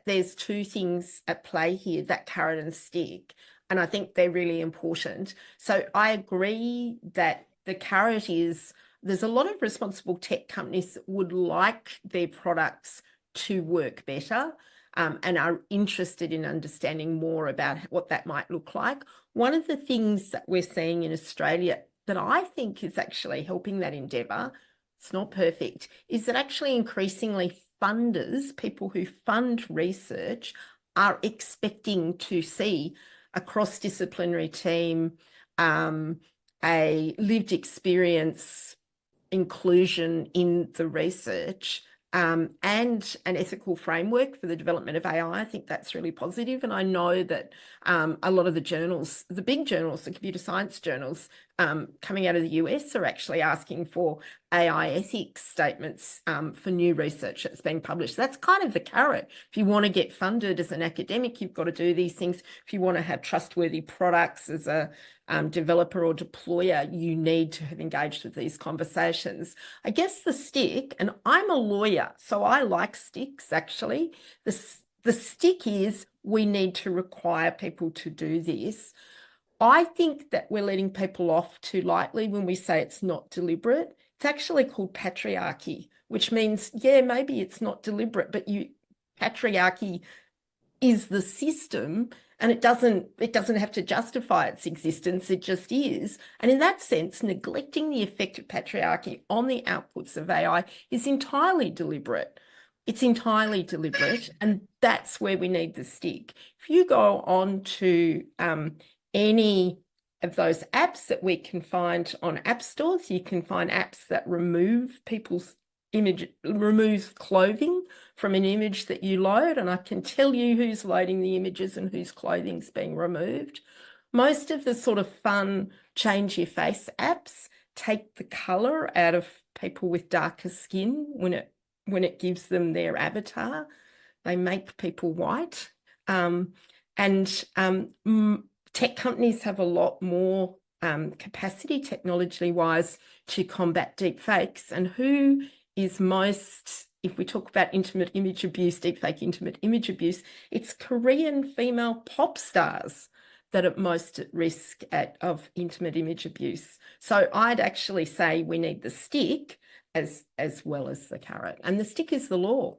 there's two things at play here, that carrot and stick, and I think they're really important. So I agree that the carrot is, there's a lot of responsible tech companies that would like their products to work better, and are interested in understanding more about what that might look like. One of the things that we're seeing in Australia that I think is actually helping that endeavour, it's not perfect, is that actually increasingly funders, people who fund research, are expecting to see a cross-disciplinary team, a lived experience inclusion in the research, and an ethical framework for the development of AI. I think that's really positive. And I know that a lot of the journals, the big journals, the computer science journals coming out of the US are actually asking for AI ethics statements for new research that's being published. That's kind of the carrot. If you want to get funded as an academic, you've got to do these things. If you want to have trustworthy products as a developer or deployer, you need to have engaged with these conversations. I guess the stick, and I'm a lawyer, so I like sticks actually. The stick is we need to require people to do this. I think that we're letting people off too lightly when we say it's not deliberate. It's actually called patriarchy, which means, yeah, maybe it's not deliberate, but patriarchy is the system, and it doesn't have to justify its existence, it just is. And in that sense, neglecting the effect of patriarchy on the outputs of AI is entirely deliberate. It's entirely deliberate, and that's where we need the stick. If you go on to any of those apps that we can find on app stores, you can find apps that remove people's remove clothing from an image that you load, and I can tell you who's loading the images and whose clothing's being removed. Most of the sort of fun change your face apps take the color out of people with darker skin when it gives them their avatar. They make people white. Tech companies have a lot more capacity technology-wise to combat deep fakes. And who is most, if we talk about intimate image abuse, deepfake intimate image abuse, it's Korean female pop stars that are most at risk of intimate image abuse. So I'd actually say we need the stick as well as the carrot. And the stick is the law.